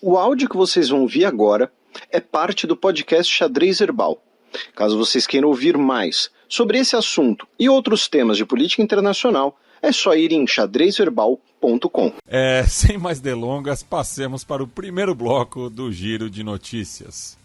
O áudio que vocês vão ouvir agora é parte do podcast Xadrez Herbal. Caso vocês queiram ouvir mais sobre esse assunto e outros temas de política internacional, é só ir em xadrezherbal.com. Sem mais delongas, passemos para o primeiro bloco do Giro de Notícias.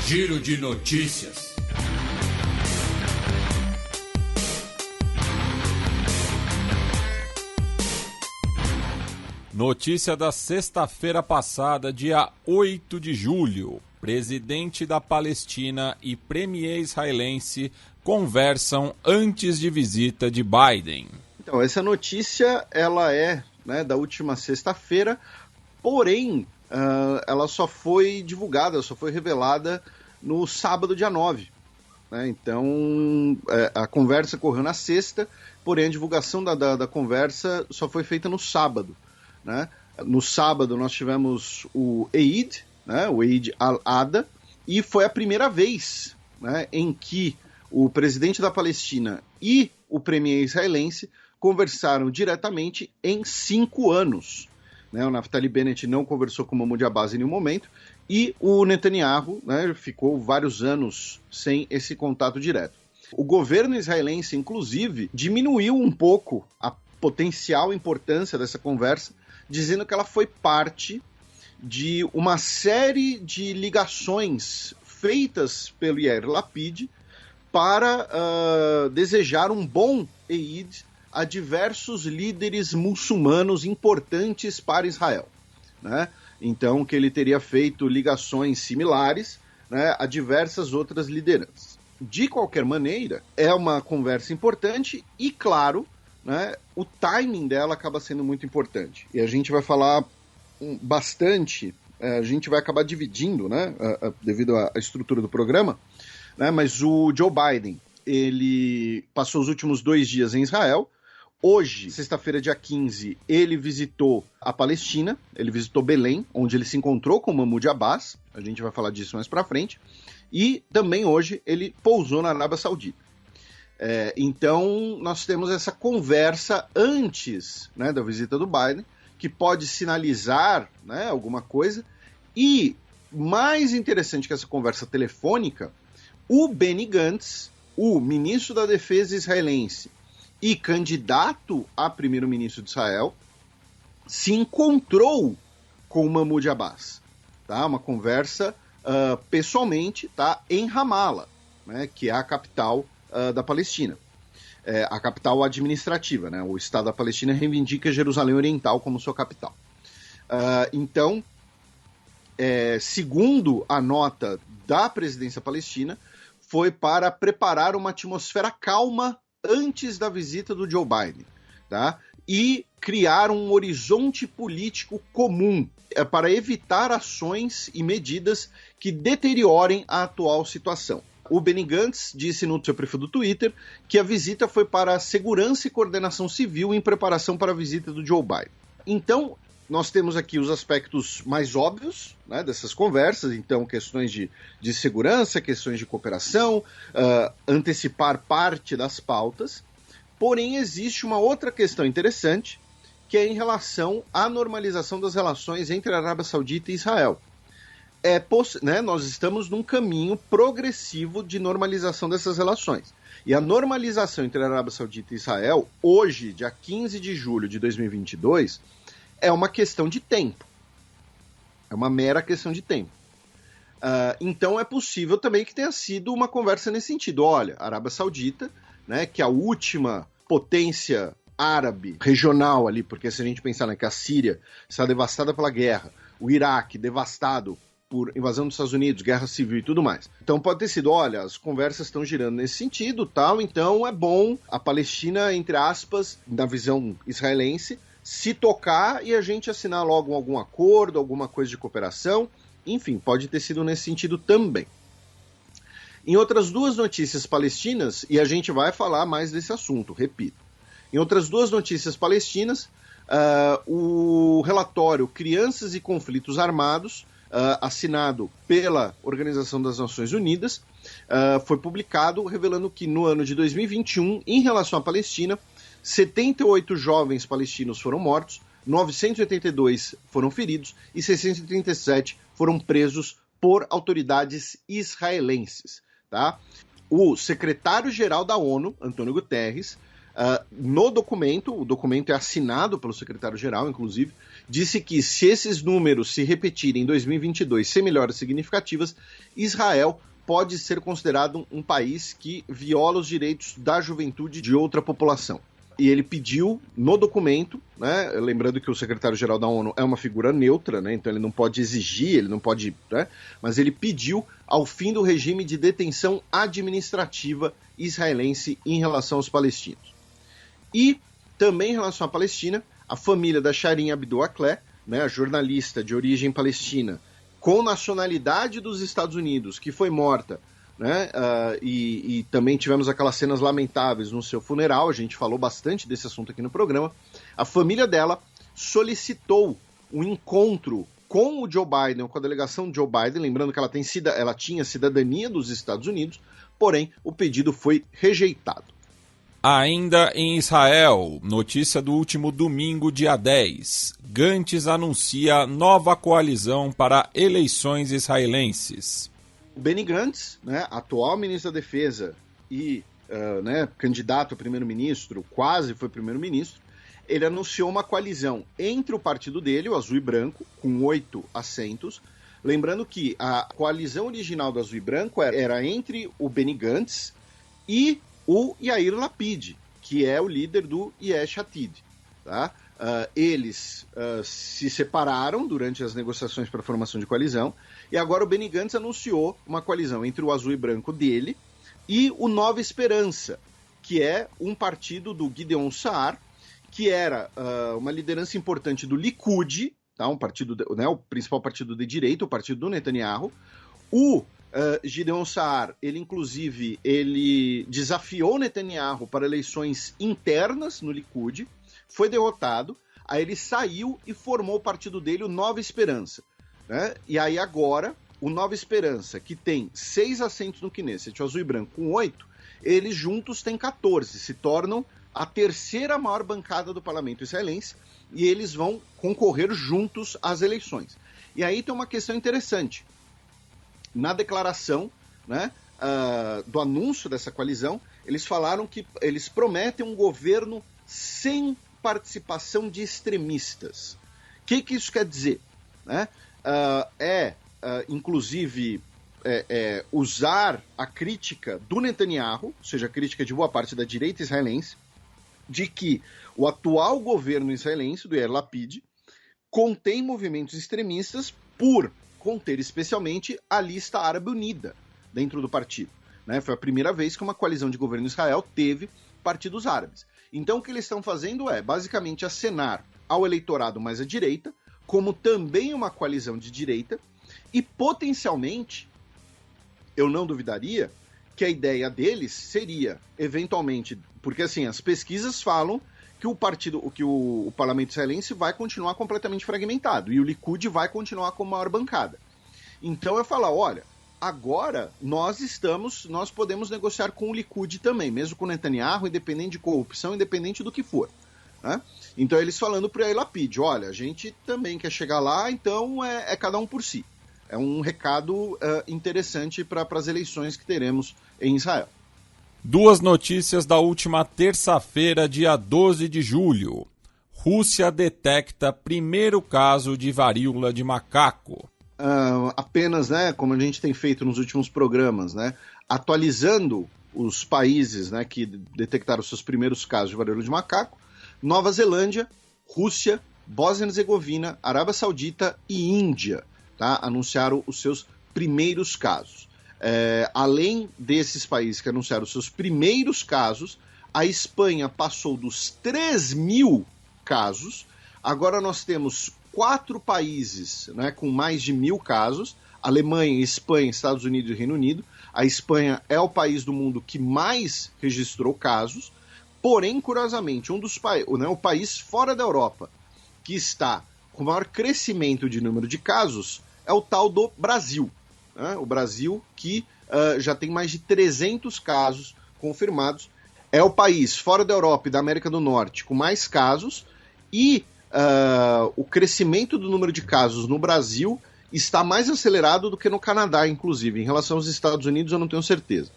Giro de Notícias. Notícia da sexta-feira passada, dia 8 de julho. Presidente da Palestina e premier israelense conversam antes de visita de Biden. Então, essa notícia ela é da última sexta-feira, porém, ela só foi divulgada, só foi revelada no sábado, dia 9. Então, a conversa correu na sexta, porém a divulgação da conversa só foi feita no sábado. No sábado nós tivemos o Eid, o Eid al-Adha, e foi a primeira vez em que o presidente da Palestina e o premier israelense conversaram diretamente em 5 anos. O Naftali Bennett não conversou com o Mahmoud Abbas em nenhum momento, e o Netanyahu ficou vários anos sem esse contato direto. O governo israelense, inclusive, diminuiu um pouco a potencial importância dessa conversa, dizendo que ela foi parte de uma série de ligações feitas pelo Yair Lapid para desejar um bom Eid a diversos líderes muçulmanos importantes para Israel. Então, que ele teria feito ligações similares a diversas outras lideranças. De qualquer maneira, é uma conversa importante e, claro, o timing dela acaba sendo muito importante. E a gente vai falar bastante, a gente vai acabar dividindo, devido à estrutura do programa, mas o Joe Biden, ele passou os últimos 2 dias em Israel. Hoje, sexta-feira, dia 15, ele visitou a Palestina, ele visitou Belém, onde ele se encontrou com o Mahmoud Abbas, a gente vai falar disso mais pra frente, e também hoje ele pousou na Arábia Saudita. Então, nós temos essa conversa antes da visita do Biden, que pode sinalizar alguma coisa, e mais interessante que essa conversa telefônica, o Benny Gantz, o ministro da Defesa israelense, e candidato a primeiro-ministro de Israel, se encontrou com o Mahmoud Abbas. Uma conversa pessoalmente em Ramallah, que é a capital da Palestina. A capital administrativa. O Estado da Palestina reivindica Jerusalém Oriental como sua capital. Então, segundo a nota da presidência palestina, foi para preparar uma atmosfera calma antes da visita do Joe Biden, e criar um horizonte político comum para evitar ações e medidas que deteriorem a atual situação. O Benny Gantz disse no seu perfil do Twitter que a visita foi para segurança e coordenação civil em preparação para a visita do Joe Biden. Então, nós temos aqui os aspectos mais óbvios dessas conversas, então questões de segurança, questões de cooperação, antecipar parte das pautas, porém existe uma outra questão interessante, que é em relação à normalização das relações entre a Arábia Saudita e Israel. Nós estamos num caminho progressivo de normalização dessas relações. E a normalização entre a Arábia Saudita e Israel, hoje, dia 15 de julho de 2022, é uma questão de tempo. É uma mera questão de tempo. Então é possível também que tenha sido uma conversa nesse sentido. Olha, a Arábia Saudita, que é a última potência árabe regional ali, porque se a gente pensar que a Síria está devastada pela guerra, o Iraque devastado por invasão dos Estados Unidos, guerra civil e tudo mais. Então pode ter sido, olha, as conversas estão girando nesse sentido, então é bom a Palestina, entre aspas, na visão israelense, se tocar e a gente assinar logo algum acordo, alguma coisa de cooperação. Enfim, pode ter sido nesse sentido também. Em outras 2 notícias palestinas, e a gente vai falar mais desse assunto, repito. Em outras 2 notícias palestinas, o relatório Crianças e Conflitos Armados, assinado pela Organização das Nações Unidas, foi publicado revelando que no ano de 2021, em relação à Palestina, 78 jovens palestinos foram mortos, 982 foram feridos e 637 foram presos por autoridades israelenses. Tá? O secretário-geral da ONU, Antônio Guterres, no documento, o documento é assinado pelo secretário-geral, inclusive, disse que se esses números se repetirem em 2022 sem melhoras significativas, Israel pode ser considerado um país que viola os direitos da juventude de outra população. E ele pediu no documento, né, lembrando que o secretário-geral da ONU é uma figura neutra, né, então ele não pode exigir, ele não pode, né, mas ele pediu ao fim do regime de detenção administrativa israelense em relação aos palestinos. E também em relação à Palestina, a família da Shireen Abu Akleh, né, a jornalista de origem palestina, com nacionalidade dos Estados Unidos, que foi morta, né, e também tivemos aquelas cenas lamentáveis no seu funeral, a gente falou bastante desse assunto aqui no programa, a família dela solicitou um encontro com o Joe Biden, com a delegação de Joe Biden, lembrando que ela tinha cidadania dos Estados Unidos, porém o pedido foi rejeitado. Ainda em Israel, notícia do último domingo, dia 10. Gantz anuncia nova coalizão para eleições israelenses. O Benny Gantz, né, atual ministro da Defesa e candidato a primeiro-ministro, quase foi primeiro-ministro, ele anunciou uma coalizão entre o partido dele, o Azul e Branco, com 8 assentos. Lembrando que a coalizão original do Azul e Branco era entre o Benny Gantz e o Yair Lapid, que é o líder do Yesh Atid. Tá? Eles se separaram durante as negociações para a formação de coalizão, e agora o Benny Gantz anunciou uma coalizão entre o Azul e Branco dele e o Nova Esperança, que é um partido do Gideon Saar, que era uma liderança importante do Likud, tá? Um partido, né, o principal partido de direita, o partido do Netanyahu. O Gideon Saar, ele desafiou Netanyahu para eleições internas no Likud, foi derrotado, aí ele saiu e formou o partido dele, o Nova Esperança. Né? E aí agora, o Nova Esperança, que tem 6 assentos no Knesset, o Azul e Branco com 8, eles juntos têm 14, se tornam a terceira maior bancada do parlamento israelense, e eles vão concorrer juntos às eleições. E aí tem uma questão interessante. Na declaração, né, do anúncio dessa coalizão, eles falaram que eles prometem um governo sem participação de extremistas. O que isso quer dizer? Né? Inclusive, usar a crítica do Netanyahu, ou seja, a crítica de boa parte da direita israelense, de que o atual governo israelense, do Yair Lapid, contém movimentos extremistas por conter especialmente a lista árabe unida dentro do partido. Né? Foi a primeira vez que uma coalizão de governo de Israel teve partidos árabes. Então o que eles estão fazendo é, basicamente, acenar ao eleitorado mais à direita, como também uma coalizão de direita, e potencialmente, eu não duvidaria, que a ideia deles seria, eventualmente, porque assim, as pesquisas falam que o parlamento israelense vai continuar completamente fragmentado e o Likud vai continuar como maior bancada. Então eu falo, olha, agora nós podemos negociar com o Likud também, mesmo com o Netanyahu, independente de corrupção, independente do que for. Né? Então eles falando para o Yair Lapid, olha, a gente também quer chegar lá, então é cada um por si. É um recado interessante para as eleições que teremos em Israel. 2 notícias da última terça-feira, dia 12 de julho. Rússia detecta primeiro caso de varíola de macaco. Apenas, né, como a gente tem feito nos últimos programas, né, atualizando os países, né, que detectaram seus primeiros casos de varíola de macaco: Nova Zelândia, Rússia, Bósnia e Herzegovina, Arábia Saudita e Índia, tá, anunciaram os seus primeiros casos. Além desses países que anunciaram os seus primeiros casos, a Espanha passou dos 3.000 casos. Agora nós temos 4 países, né, com mais de 1.000 casos: Alemanha, Espanha, Estados Unidos e Reino Unido. A Espanha é o país do mundo que mais registrou casos, porém, curiosamente, o país fora da Europa que está com o maior crescimento de número de casos é o tal do Brasil. Né? O Brasil que já tem mais de 300 casos confirmados. É o país fora da Europa e da América do Norte com mais casos e o crescimento do número de casos no Brasil está mais acelerado do que no Canadá, inclusive. Em relação aos Estados Unidos, eu não tenho certeza.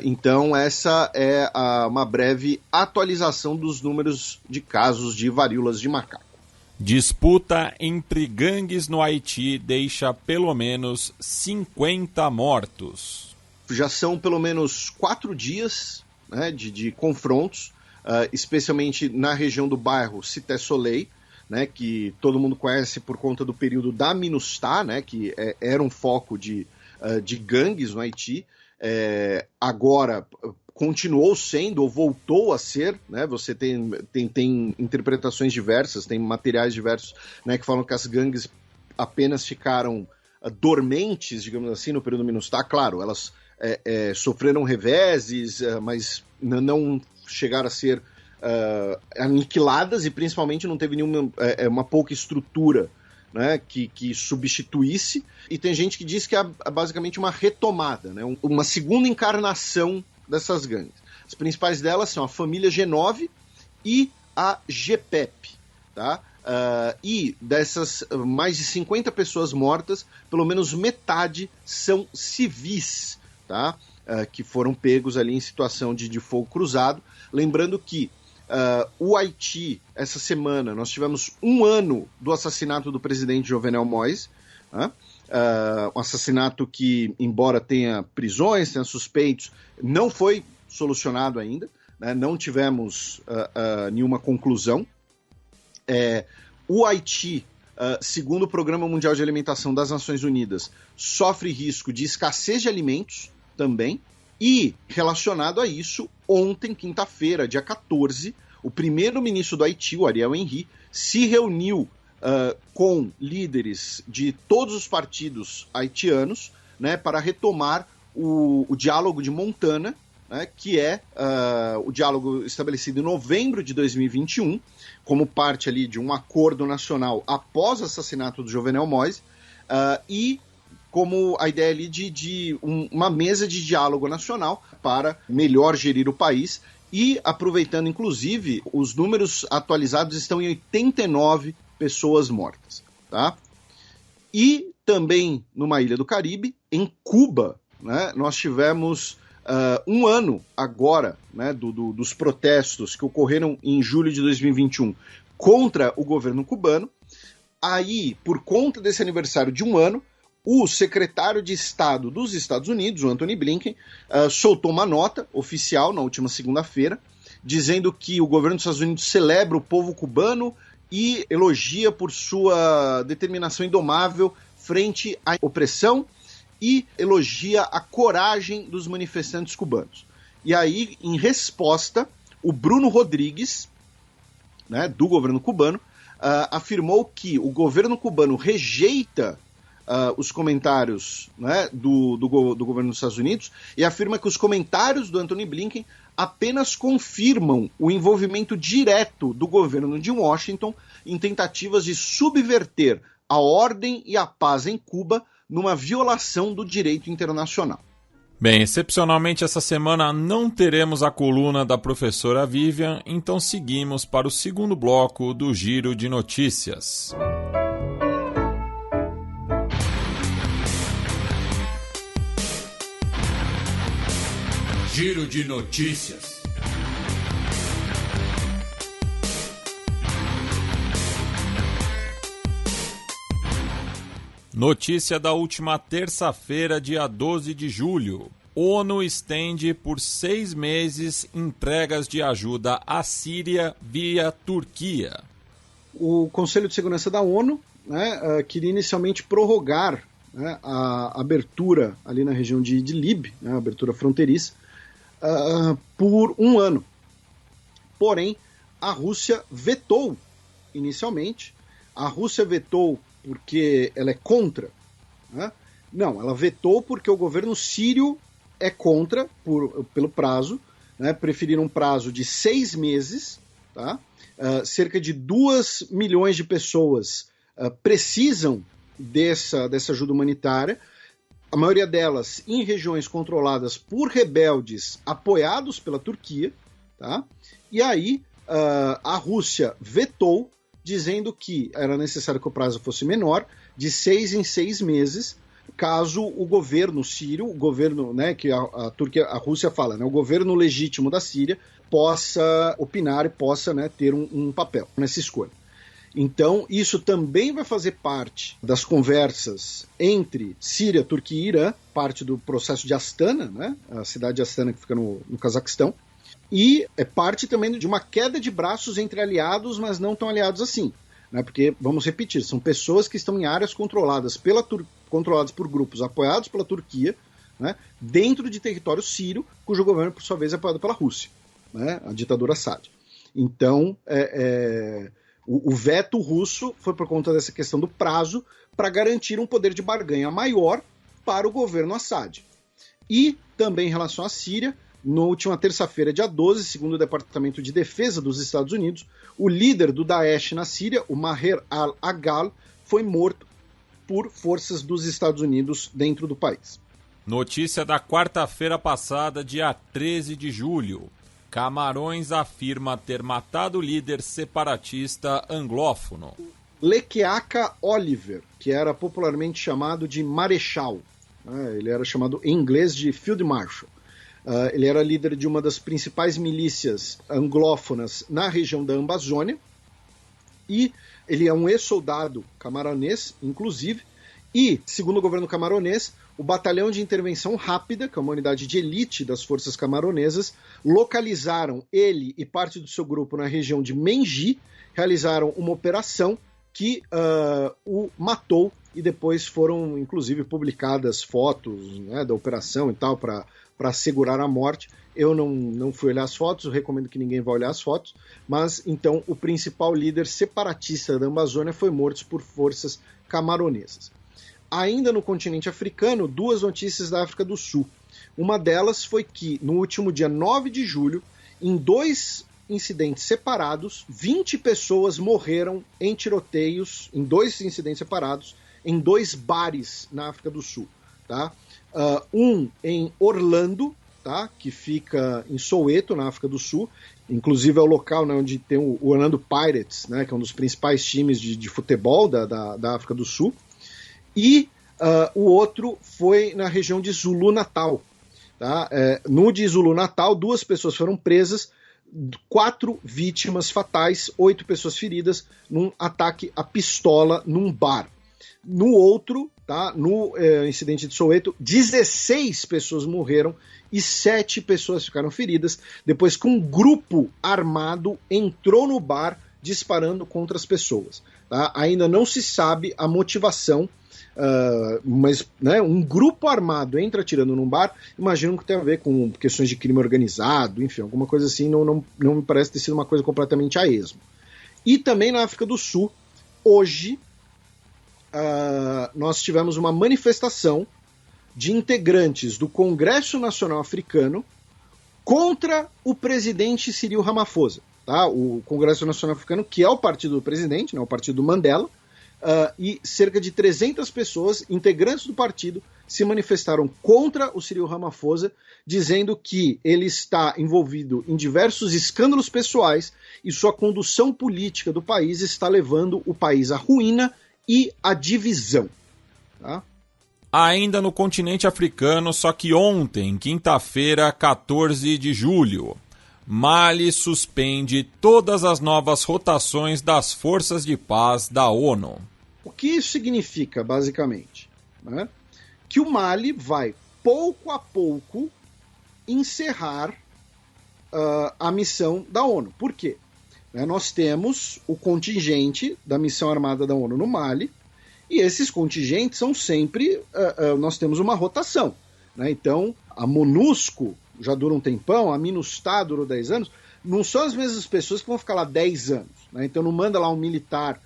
Então, essa é uma breve atualização dos números de casos de varíolas de macaco. Disputa entre gangues no Haiti deixa pelo menos 50 mortos. Já são pelo menos 4 dias, né, de confrontos, especialmente na região do bairro Cité Soleil, né, que todo mundo conhece por conta do período da MINUSTAH, né, que era um foco de gangues no Haiti. Agora continuou sendo ou voltou a ser, né? Você tem interpretações diversas, tem materiais diversos, né, que falam que as gangues apenas ficaram dormentes, digamos assim, no período MINUSTAH. Claro, elas sofreram reveses, mas não chegaram a ser aniquiladas e principalmente não teve uma pouca estrutura, né, que substituísse, e tem gente que diz que é basicamente uma retomada, né, uma segunda encarnação dessas gangues. As principais delas são a família G9 e a GPEP, tá? E dessas mais de 50 pessoas mortas, pelo menos metade são civis, tá? Que foram pegos ali em situação de fogo cruzado. Lembrando que o Haiti, essa semana, nós tivemos 1 ano do assassinato do presidente Jovenel Moïse, um assassinato que, embora tenha prisões, tenha suspeitos, não foi solucionado ainda, né? Não tivemos nenhuma conclusão. O Haiti, segundo o Programa Mundial de Alimentação das Nações Unidas, sofre risco de escassez de alimentos também. E, relacionado a isso, ontem, quinta-feira, dia 14, o primeiro-ministro do Haiti, o Ariel Henry, se reuniu com líderes de todos os partidos haitianos, né, para retomar o diálogo de Montana, né, que é o diálogo estabelecido em novembro de 2021, como parte ali de um acordo nacional após o assassinato do Jovenel Moïse, e como a ideia ali de uma mesa de diálogo nacional para melhor gerir o país, e aproveitando, inclusive, os números atualizados estão em 89 pessoas mortas, tá? E também numa ilha do Caribe, em Cuba, né, nós tivemos 1 ano agora, né, dos protestos que ocorreram em julho de 2021 contra o governo cubano. Aí, por conta desse aniversário de 1 ano, o secretário de Estado dos Estados Unidos, o Antony Blinken, soltou uma nota oficial na última segunda-feira, dizendo que o governo dos Estados Unidos celebra o povo cubano e elogia por sua determinação indomável frente à opressão e elogia a coragem dos manifestantes cubanos. E aí, em resposta, o Bruno Rodrigues, né, do governo cubano, afirmou que o governo cubano rejeita os comentários, né, do governo dos Estados Unidos, e afirma que os comentários do Antony Blinken apenas confirmam o envolvimento direto do governo de Washington em tentativas de subverter a ordem e a paz em Cuba numa violação do direito internacional. Bem, excepcionalmente essa semana não teremos a coluna da professora Vivian, então seguimos para o segundo bloco do Giro de Notícias. Giro de Notícias. Notícia da última terça-feira, dia 12 de julho. ONU estende por 6 meses entregas de ajuda à Síria via Turquia. O Conselho de Segurança da ONU, né, queria inicialmente prorrogar, né, a abertura ali na região de Idlib, né, a abertura fronteiriça, por 1 ano. Porém, a Rússia vetou inicialmente. A Rússia vetou porque ela é contra, né? Não, ela vetou porque o governo sírio é contra pelo prazo, né? Preferiram um prazo de 6 meses, tá? Cerca de 2 milhões de pessoas precisam dessa ajuda humanitária, a maioria delas em regiões controladas por rebeldes apoiados pela Turquia, tá? E aí a Rússia vetou, dizendo que era necessário que o prazo fosse menor, de 6 em 6 meses, caso o governo sírio, o governo, né, que a Rússia fala, né, o governo legítimo da Síria, possa opinar e possa, né, ter um papel nessa escolha. Então, isso também vai fazer parte das conversas entre Síria, Turquia e Irã, parte do processo de Astana, né, a cidade de Astana que fica no Cazaquistão, e é parte também de uma queda de braços entre aliados, mas não tão aliados assim, né, porque, vamos repetir, são pessoas que estão em áreas controladas por grupos apoiados pela Turquia, né, dentro de território sírio, cujo governo, por sua vez, é apoiado pela Rússia, né, a ditadura Assad. Então, o veto russo foi por conta dessa questão do prazo para garantir um poder de barganha maior para o governo Assad. E também em relação à Síria, na última terça-feira, dia 12, segundo o Departamento de Defesa dos Estados Unidos, o líder do Daesh na Síria, o Maher al-Agal, foi morto por forças dos Estados Unidos dentro do país. Notícia da quarta-feira passada, dia 13 de julho. Camarões afirma ter matado o líder separatista anglófono. Lekeaka Oliver, que era popularmente chamado de Marechal, né? Ele era chamado em inglês de Field Marshal. Ele era líder de uma das principais milícias anglófonas na região da Amazônia, e ele é um ex-soldado camaronês, inclusive, e, segundo o governo camaronês, o Batalhão de Intervenção Rápida, que é uma unidade de elite das forças camaronesas, localizaram ele e parte do seu grupo na região de Mengi, realizaram uma operação que o matou, e depois foram, inclusive, publicadas fotos, né, da operação e tal, para assegurar a morte. Eu não fui olhar as fotos, eu recomendo que ninguém vá olhar as fotos, mas então o principal líder separatista da Amazônia foi morto por forças camaronesas. Ainda no continente africano, 2 notícias da África do Sul. Uma delas foi que, no último dia 9 de julho, em 2 incidentes separados, 20 pessoas morreram em tiroteios, em 2 incidentes separados, em 2 bares na África do Sul. Tá? Um em Orlando, tá? Que fica em Soweto, na África do Sul. Inclusive é o local, né, onde tem o Orlando Pirates, né, que é um dos principais times de futebol da África do Sul. E o outro foi na região de Zulu-Natal. Tá? No de Zulu-Natal, 2 pessoas foram presas, 4 vítimas fatais, 8 pessoas feridas num ataque à pistola num bar. No outro, tá, no incidente de Soweto, 16 pessoas morreram e 7 pessoas ficaram feridas depois que um grupo armado entrou no bar disparando contra as pessoas. Tá? Ainda não se sabe a motivação, mas, né, um grupo armado entra atirando num bar, imagino que tem a ver com questões de crime organizado, enfim, alguma coisa assim, não me parece ter sido uma coisa completamente a esmo. E também na África do Sul, hoje, nós tivemos uma manifestação de integrantes do Congresso Nacional Africano contra o presidente Cyril Ramaphosa. Tá? O Congresso Nacional Africano, que é o partido do presidente, né, o partido do Mandela, e cerca de 300 pessoas, integrantes do partido, se manifestaram contra o Cyril Ramaphosa, dizendo que ele está envolvido em diversos escândalos pessoais e sua condução política do país está levando o país à ruína e à divisão. Tá? Ainda no continente africano, só que ontem, quinta-feira, 14 de julho, Mali suspende todas as novas rotações das forças de paz da ONU. O que isso significa, basicamente? Né? Que o Mali vai, pouco a pouco, encerrar a missão da ONU. Por quê? Nós temos o contingente da missão armada da ONU no Mali, e esses contingentes são sempre... nós temos uma rotação. Né? Então, a MONUSCO já dura um tempão, a MINUSTAH durou 10 anos, não são as mesmas pessoas que vão ficar lá 10 anos. Né? Então não manda lá um militar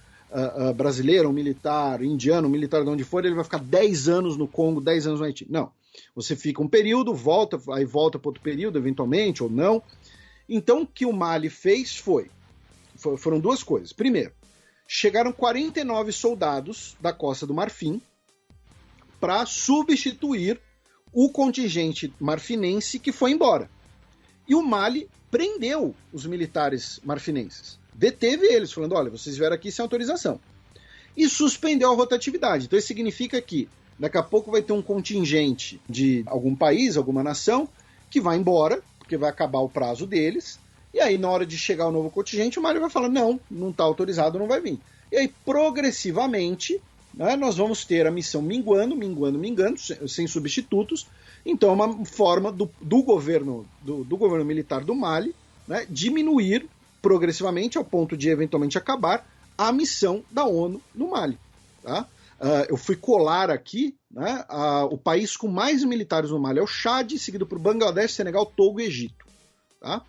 brasileiro, um militar indiano, um militar de onde for, ele vai ficar 10 anos no Congo, 10 anos no Haiti. Não. Você fica um período, volta, aí volta para outro período, eventualmente, ou não. Então o que o Mali fez foi foram duas coisas. Primeiro, chegaram 49 soldados da Costa do Marfim para substituir o contingente marfinense que foi embora. E o Mali prendeu os militares marfinenses. Deteve eles, falando, olha, vocês vieram aqui sem autorização. E suspendeu a rotatividade. Então isso significa que daqui a pouco vai ter um contingente de algum país, alguma nação, que vai embora, porque vai acabar o prazo deles, e aí na hora de chegar o novo contingente, o Mali vai falar, não está autorizado, não vai vir. E aí, progressivamente, né, nós vamos ter a missão minguando, sem substitutos. Então é uma forma do governo militar do Mali, né, diminuir progressivamente, ao ponto de eventualmente acabar, a missão da ONU no Mali. Tá? Eu fui colar aqui, né, o país com mais militares no Mali é o Chad, seguido por Bangladesh, Senegal, Togo e Egito. Tá?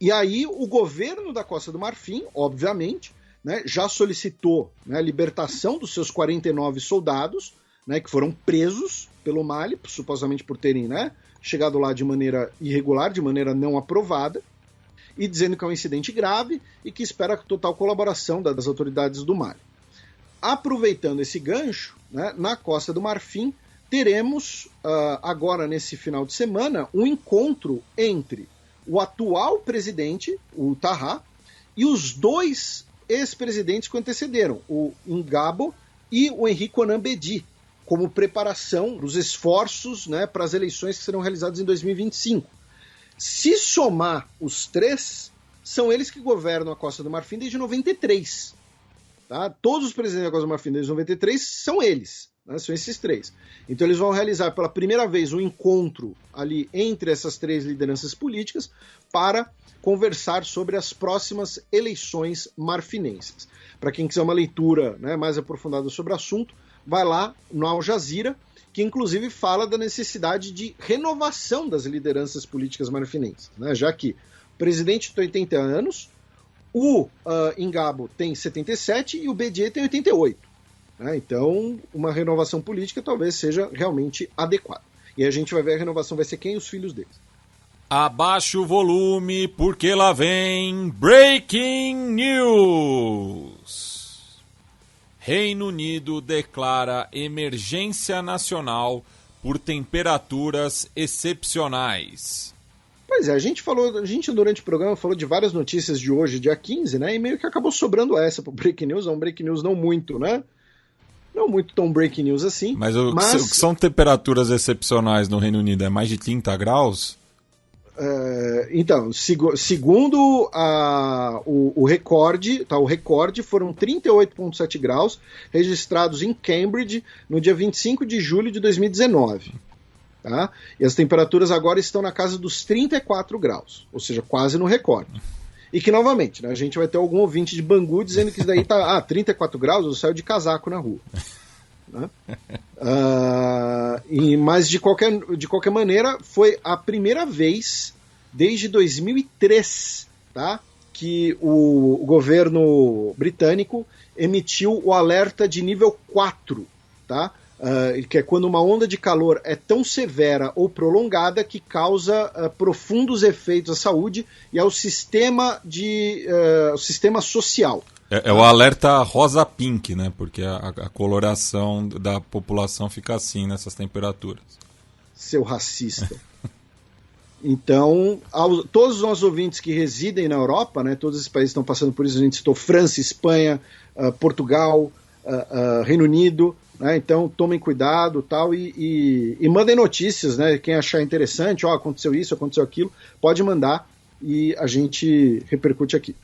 E aí o governo da Costa do Marfim, obviamente, né, já solicitou, né, a libertação dos seus 49 soldados, né, que foram presos pelo Mali, supostamente por terem, né, chegado lá de maneira irregular, de maneira não aprovada, e dizendo que é um incidente grave e que espera a total colaboração das autoridades do Mali. Aproveitando esse gancho, né, na Costa do Marfim, teremos agora, nesse final de semana, um encontro entre o atual presidente, o Taha, e os dois ex-presidentes que o antecederam, o Ngabo e o Henri Konan Bedi, como preparação dos esforços, né, para as eleições que serão realizadas em 2025. Se somar os três, são eles que governam a Costa do Marfim desde 93. Tá? Todos os presidentes da Costa do Marfim desde 93 são eles, né? São esses três. Então eles vão realizar pela primeira vez um encontro ali entre essas três lideranças políticas para conversar sobre as próximas eleições marfinenses. Para quem quiser uma leitura, né, mais aprofundada sobre o assunto, vai lá no Al Jazeera, que inclusive fala da necessidade de renovação das lideranças políticas marfinenses, né, já que o presidente tem 80 anos, o Ngabo tem 77 e o Bedi tem 88. Né, então, uma renovação política talvez seja realmente adequada. E a gente vai ver a renovação vai ser quem? Os filhos deles. Abaixa o volume, porque lá vem Breaking News. Reino Unido declara emergência nacional por temperaturas excepcionais. Pois é, a gente durante o programa falou de várias notícias de hoje, dia 15, né? E meio que acabou sobrando essa pro Breaking News, é um Breaking News não muito, né? Não muito tão Breaking News assim. Mas o que são temperaturas excepcionais no Reino Unido? É mais de 30 graus? Então, segundo o recorde, tá, o recorde foram 38,7 graus registrados em Cambridge no dia 25 de julho de 2019. Tá? E as temperaturas agora estão na casa dos 34 graus, ou seja, quase no recorde. E que, novamente, né, a gente vai ter algum ouvinte de Bangu dizendo que isso daí tá 34 graus, eu saio de casaco na rua. Né? Mas de qualquer maneira foi a primeira vez desde 2003, tá, que o governo britânico emitiu o alerta de nível 4, tá, que é quando uma onda de calor é tão severa ou prolongada que causa profundos efeitos à saúde e ao sistema social. É o alerta rosa-pink, né? Porque a coloração da população fica assim nessas temperaturas. Seu racista. Então, todos os nossos ouvintes que residem na Europa, né, todos esses países estão passando por isso, a gente citou França, Espanha, Portugal, Reino Unido, né, então tomem cuidado tal, e mandem notícias, né, quem achar interessante, aconteceu isso, aconteceu aquilo, pode mandar e a gente repercute aqui.